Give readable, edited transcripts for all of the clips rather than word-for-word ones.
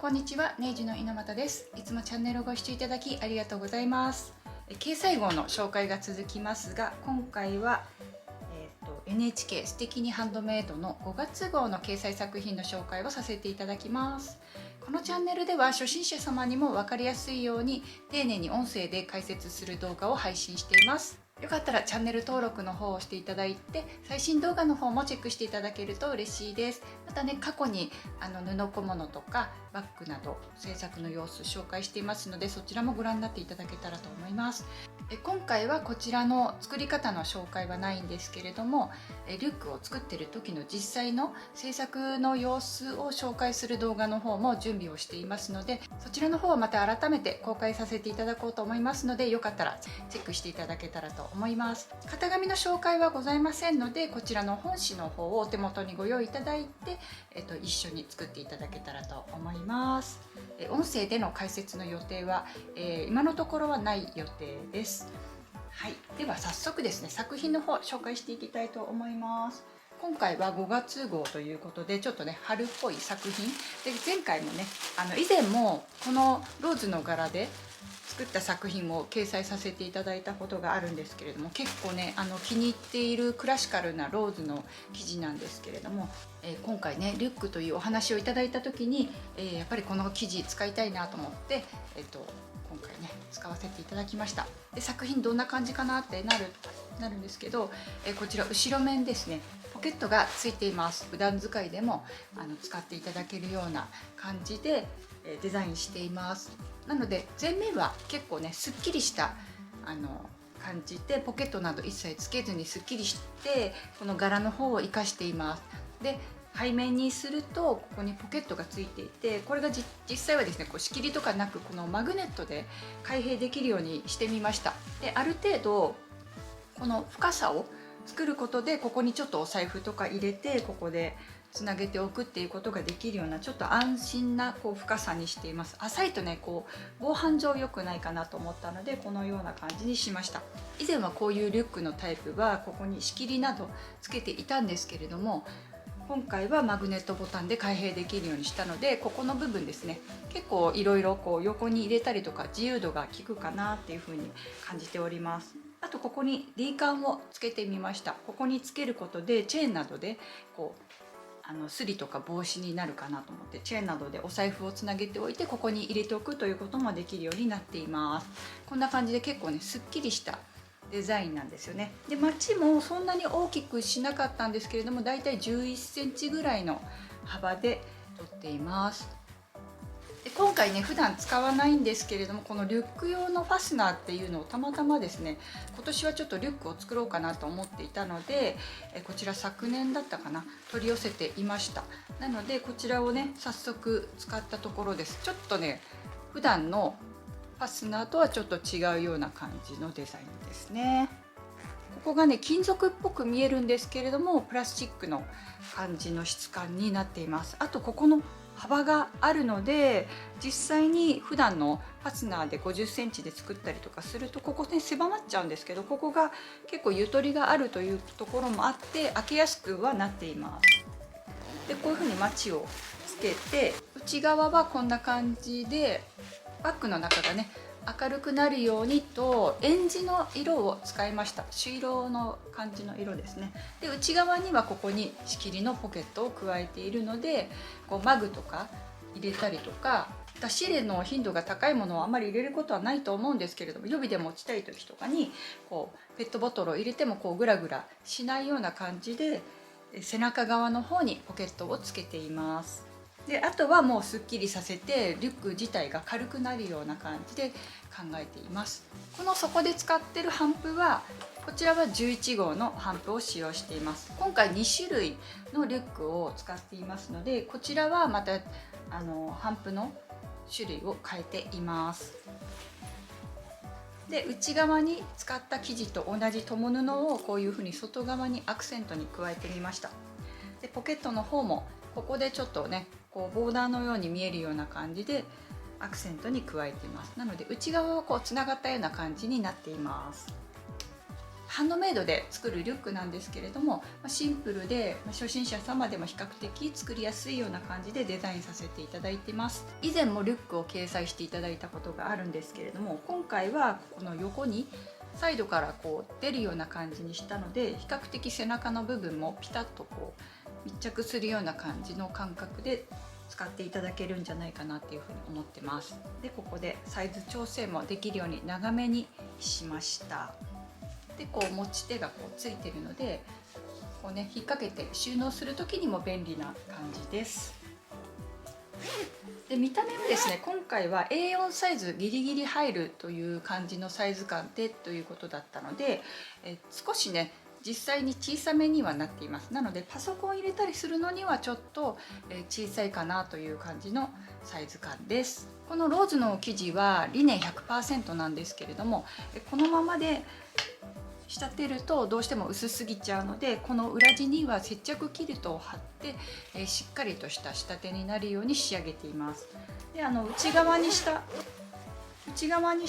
こんにちは、ネイジの猪俣です。いつもチャンネルをご視聴いただきありがとうございます。掲載号の紹介が続きますが、今回は、NHK 素敵にハンドメイドの5月号の掲載作品の紹介をさせていただきます。このチャンネルでは初心者様にも分かりやすいように丁寧に音声で解説する動画を配信しています。よかったらチャンネル登録の方をしていただいて、最新動画の方もチェックしていただけると嬉しいです。またね、過去に布小物とかバッグなど制作の様子紹介していますので、そちらもご覧になっていただけたらと思います。今回はこちらの作り方の紹介はないんですけれども、リュックを作っている時の実際の制作の様子を紹介する動画の方も準備をしていますので、そちらの方はまた改めて公開させていただこうと思いますので、よかったらチェックしていただけたらと思います。型紙の紹介はございませんので、こちらの本紙の方をお手元にご用意いただいて、一緒に作っていただけたらと思います。音声での解説の予定は、今のところはない予定です。はい、では早速ですね、作品の方紹介していきたいと思います。今回は5月号ということで、ちょっとね春っぽい作品で、前回もね以前もこのローズの柄で作った作品を掲載させていただいたことがあるんですけれども、結構ね気に入っているクラシカルなローズの生地なんですけれども、今回ねリュックというお話をいただいた時に、やっぱりこの生地使いたいなと思って、今回ね使わせていただきました。で、作品どんな感じかなってなるんですけど、こちら後ろ面ですね、ポケットがついています。普段使いでも使っていただけるような感じでデザインしています。なので前面は結構ねすっきりした感じで、ポケットなど一切つけずにすっきりしてこの柄の方を生かしています。で、背面にするとここにポケットがついていて、これが実際はですねこう仕切りとかなく、このマグネットで開閉できるようにしてみました。で、ある程度この深さを作ることで、ここにちょっとお財布とか入れてここでつなげておくっていうことができるような、ちょっと安心なこう深さにしています。浅いとねこう防犯上良くないかなと思ったので、このような感じにしました。以前はこういうリュックのタイプはここに仕切りなどつけていたんですけれども、今回はマグネットボタンで開閉できるようにしたので、ここの部分ですね、結構いろいろこう横に入れたりとか自由度が効くかなっていうふうに感じております。あとここに D カンをつけてみました。ここにつけることでチェーンなどでこうスリとか防止になるかなと思って、チェーンなどでお財布をつなげておいてここに入れておくということもできるようになっています。こんな感じで結構ねすっきりしたデザインなんですよね。で、マチもそんなに大きくしなかったんですけれども、だいたい11センチぐらいの幅で取っています。で、今回ね普段使わないんですけれども、このリュック用のファスナーっていうのをたまたまですね、今年はちょっとリュックを作ろうかなと思っていたので、こちら昨年だったかな、取り寄せていました。なのでこちらをね早速使ったところです。ちょっとね普段のファスナーとはちょっと違うような感じのデザインですね。ここがね金属っぽく見えるんですけれども、プラスチックの感じの質感になっています。あとここの幅があるので、実際に普段のファスナーで50センチで作ったりとかすると、ここね狭まっちゃうんですけど、ここが結構ゆとりがあるというところもあって開けやすくはなっています。で、こういうふうにマチをつけて、内側はこんな感じでバッグの中がね明るくなるようにとえんじの色を使いました。朱色の感じの色ですね。で、内側にはここに仕切りのポケットを加えているので、こうマグとか入れたりとか、出し入れの頻度が高いものをあまり入れることはないと思うんですけれども、予備で持ちたい時とかにこうペットボトルを入れてもこうグラグラしないような感じで、背中側の方にポケットをつけています。で、あとはもうすっきりさせてリュック自体が軽くなるような感じで考えています。この底で使ってる帆布は、こちらは11号の帆布を使用しています。今回2種類のリュックを使っていますので、こちらはまた帆布の種類を変えています。で、内側に使った生地と同じ共布をこういうふうに外側にアクセントに加えてみました。で、ポケットの方もここでちょっとねこうボーダーのように見えるような感じでアクセントに加えています。なので内側はこうつながったような感じになっています。ハンドメイドで作るリュックなんですけれども、シンプルで初心者様でも比較的作りやすいような感じでデザインさせていただいてます。以前もリュックを掲載していただいたことがあるんですけれども、今回はこの横にサイドからこう出るような感じにしたので、比較的背中の部分もピタッとこう密着するような感じの感覚で使っていただけるんじゃないかなっていうふうに思ってます。でここでサイズ調整もできるように長めにしました。でこう持ち手がこうついてるので、こうね引っ掛けて収納する時にも便利な感じです。で見た目はですね、今回は A4 サイズギリギリ入るという感じのサイズ感でということだったので、少しね実際に小さめにはなっています。なのでパソコン入れたりするのにはちょっと小さいかなという感じのサイズ感です。このローズの生地はリネン 100% なんですけれども、このままで仕立てるとどうしても薄すぎちゃうので、この裏地には接着キルトを貼って、しっかりとした仕立てになるように仕上げています。で内側にし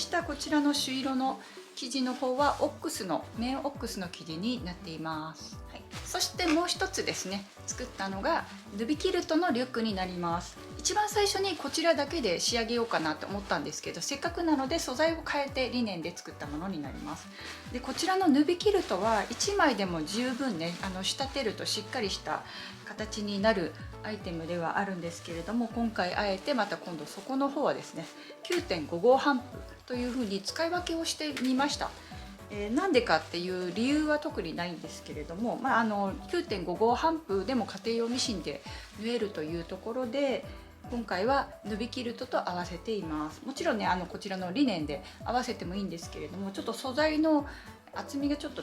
たこちらの朱色の生地の方は綿オックスの生地になっています。はい、そしてもう一つですね、作ったのがヌビキルトのリュックになります。一番最初にこちらだけで仕上げようかなと思ったんですけど、せっかくなので素材を変えてリネンで作ったものになります。でこちらのヌビキルトは1枚でも十分ね仕立てるとしっかりした形になるアイテムではあるんですけれども、今回あえてまた今度そこの方はですね 9.5 号帆布というふうに使い分けをしてみました。なんでかっていう理由は特にないんですけれども、9.5 号帆布でも家庭用ミシンで縫えるというところで、今回はヌビキルトと合わせています。もちろんねこちらのリネンで合わせてもいいんですけれども、ちょっと素材の厚みがちょっと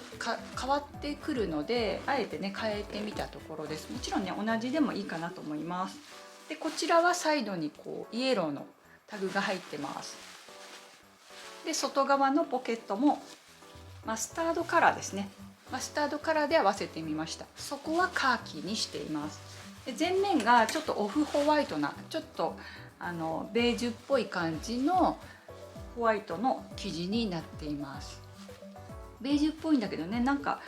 変わってくるので、あえてね変えてみたところです。もちろんね同じでもいいかなと思います。でこちらはサイドにこうイエローのタグが入ってます。で外側のポケットもマスタードカラーですね。マスタードカラーで合わせてみました。そこはカーキにしています。で前面がちょっとオフホワイトな、ちょっとベージュっぽい感じのホワイトの生地になっています。ベージュっぽいんだけどね、なんか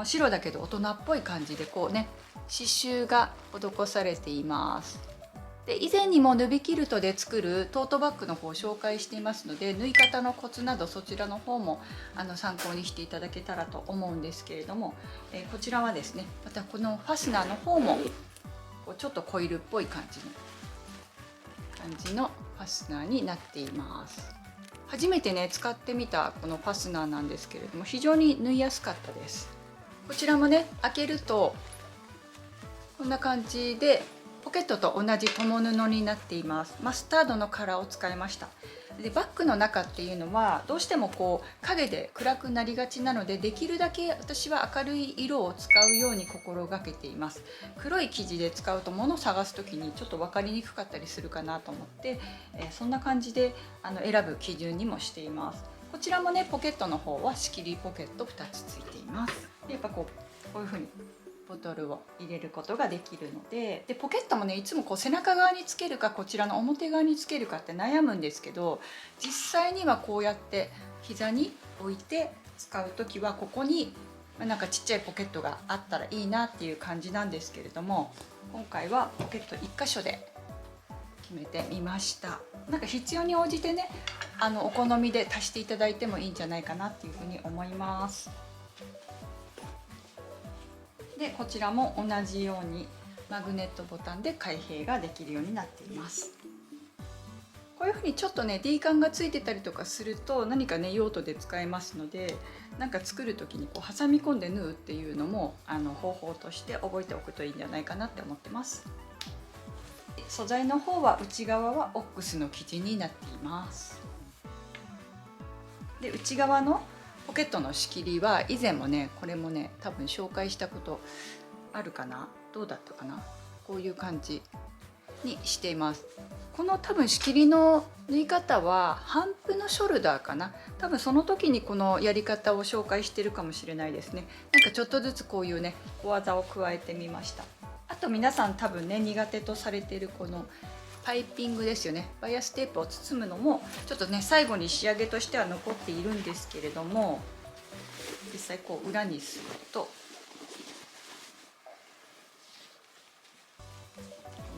白だけど大人っぽい感じでこうね刺繍が施されています。で以前にもヌビキルトで作るトートバッグの方を紹介していますので、縫い方のコツなどそちらの方も参考にしていただけたらと思うんですけれども、こちらはですねまたこのファスナーの方もちょっとコイルっぽい感じのファスナーになっています。初めてね使ってみたこのファスナーなんですけれども、非常に縫いやすかったです。こちらもね開けるとこんな感じでポケットと同じ共布になっています。マスタードのカラーを使いました。でバッグの中っていうのはどうしてもこう影で暗くなりがちなので、できるだけ私は明るい色を使うように心がけています。黒い生地で使うと物を探す時にちょっと分かりにくかったりするかなと思って、そんな感じで選ぶ基準にもしています。こちらもねポケットの方は仕切りポケット2つついています。でやっぱこういう風にボトルを入れることができるので、ポケットもねいつもこう背中側につけるかこちらの表側につけるかって悩むんですけど、実際にはこうやって膝に置いて使う時はここになんかちっちゃいポケットがあったらいいなっていう感じなんですけれども、今回はポケット1箇所で決めてみました。なんか必要に応じてねお好みで足していただいてもいいんじゃないかなっていうふうに思います。でこちらも同じようにマグネットボタンで開閉ができるようになっています。こういうふうにちょっとね D カンがついてたりとかすると何かね用途で使えますので、なんか作る時にこう挟み込んで縫うっていうのも方法として覚えておくといいんじゃないかなって思ってます。素材の方は内側はオックスの生地になっています。で内側のポケットの仕切りは以前もねこれもね多分紹介したことあるかな、どうだったかな、こういう感じにしています。この多分仕切りの縫い方は帆布のショルダーかな、多分その時にこのやり方を紹介してるかもしれないですね。なんかちょっとずつこういうね小技を加えてみました。あと皆さん多分ね苦手とされているこのパイピングですよね。バイアステープを包むのもちょっとね最後に仕上げとしては残っているんですけれども、実際こう裏にするとこ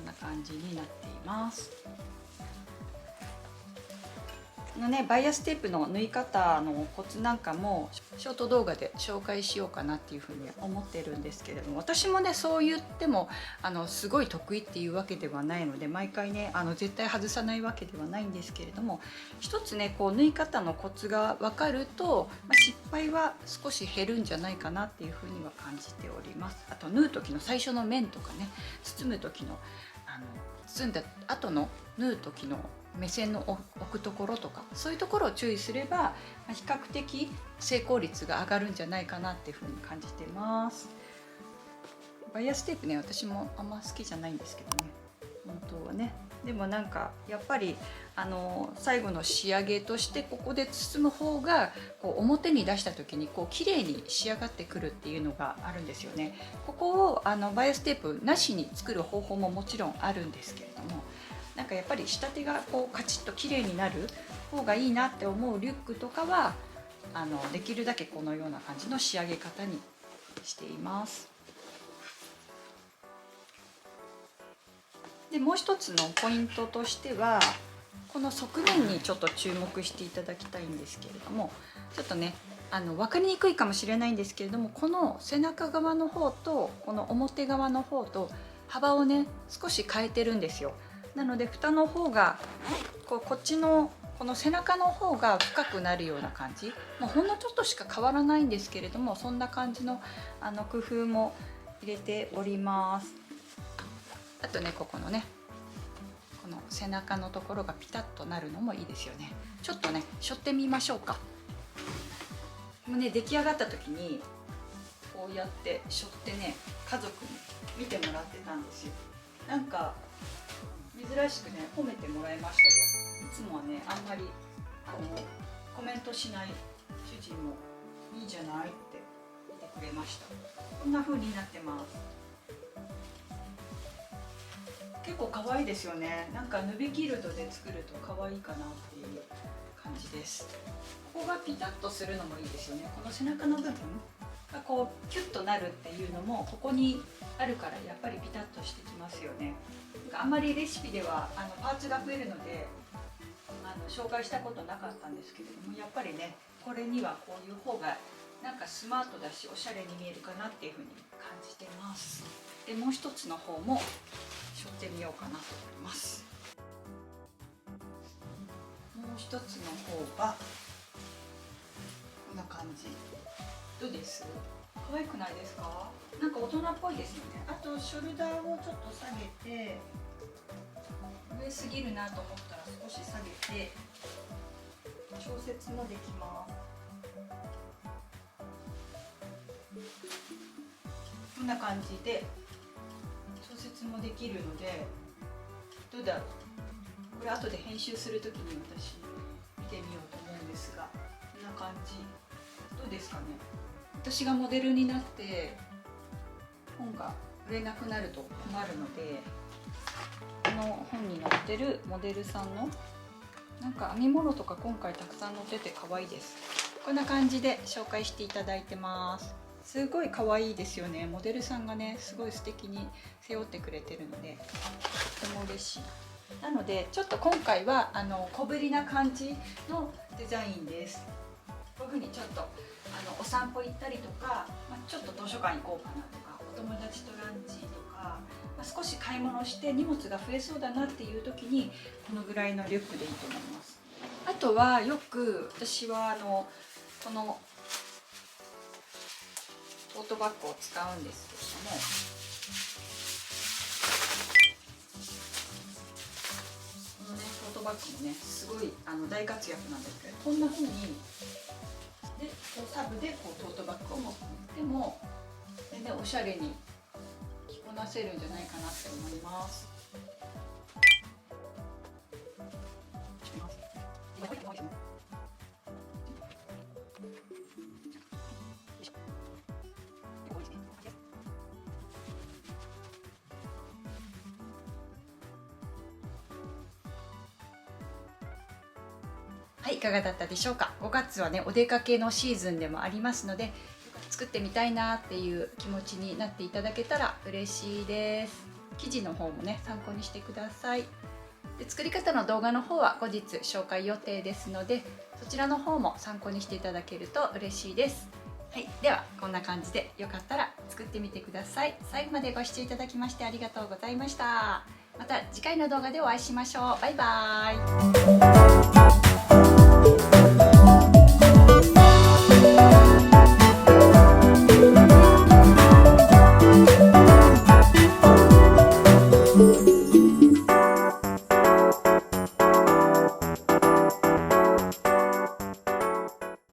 んな感じになっています。バイアステープの縫い方のコツなんかもショート動画で紹介しようかなっていうふうに思ってるんですけれども、私もねそう言ってもすごい得意っていうわけではないので毎回ね絶対外さないわけではないんですけれども、一つねこう縫い方のコツが分かると、失敗は少し減るんじゃないかなっていうふうには感じております。あと縫う時の最初の面とかね、包む時の包んだ後の縫う時の目線の置くところとか、そういうところを注意すれば比較的成功率が上がるんじゃないかなっていうふうに感じてます。バイアステープね、私もあんま好きじゃないんですけどね、本当はね。でもなんかやっぱり最後の仕上げとしてここで包む方がこう表に出した時にこう綺麗に仕上がってくるっていうのがあるんですよね。ここをバイアステープなしに作る方法ももちろんあるんですけれども、なんかやっぱり仕立てがこうカチッと綺麗になる方がいいなって思うリュックとかはできるだけこのような感じの仕上げ方にしています。でもう一つのポイントとしてはこの側面にちょっと注目していただきたいんですけれども、ちょっとね分かりにくいかもしれないんですけれども、この背中側の方とこの表側の方と幅をね少し変えてるんですよ。なので蓋の方がこっちのこの背中の方が深くなるような感じ、もうほんのちょっとしか変わらないんですけれども、そんな感じの工夫も入れております。あとねここのねこの背中のところがピタッとなるのもいいですよね。ちょっとね背負ってみましょうか。もうね出来上がった時にこうやって背負ってね家族に見てもらってたんですよ。なんか珍しくね褒めてもらいましたよ。いつもはねあんまりコメントしない主人もいいじゃないって言ってくれました。こんな風になってます。結構可愛いですよね。なんかヌビキルトで作ると可愛いかなっていう感じです。ここがピタッとするのもいいですよね。この背中の部分がこうキュッとなるっていうのもここにあるからやっぱりピタッとしてきますよね。あんまりレシピではパーツが増えるので紹介したことなかったんですけれども、やっぱりねこれにはこういう方がなんかスマートだしおしゃれに見えるかなっていうふうに感じてます。でもう一つの方も背負ってみようかなと思います。もう一つの方がこんな感じ。どうです？可愛くないですか？なんか大人っぽいですよね。あとショルダーをちょっと下げて、上すぎるなと思ったら少し下げて調節もできます。こんな感じで調節もできるので、どうだろう、これ後で編集するときに私見てみようと思うんですが、こんな感じ。どうですかね。私がモデルになって本が売れなくなると困るので、この本に載ってるモデルさんのなんか編み物とか今回たくさん載ってて可愛いです。こんな感じで紹介していただいてます。すごい可愛いですよね。モデルさんがねすごい素敵に背負ってくれてるのでとても嬉しい。なのでちょっと今回は小ぶりな感じのデザインです。こういう風にちょっとお散歩行ったりとか、ちょっと図書館行こうかなとか、お友達とランチとか、少し買い物して荷物が増えそうだなっていう時にこのぐらいのリュックでいいと思います。あとはよく私はこのトートバッグを使うんですけれども、このねトートバッグもねすごい大活躍なんですけど、こんな風にでサブでこうトートバッグを持っても全然おしゃれに着こなせるんじゃないかなって思います。はい、いかがだったでしょうか。5月はねお出かけのシーズンでもありますので、作ってみたいなっていう気持ちになっていただけたら嬉しいです。生地の方もね参考にしてください。で作り方の動画の方は後日紹介予定ですので、そちらの方も参考にしていただけると嬉しいです。はい、ではこんな感じでよかったら作ってみてください。最後までご視聴いただきましてありがとうございました。また次回の動画でお会いしましょう。バイバーイ。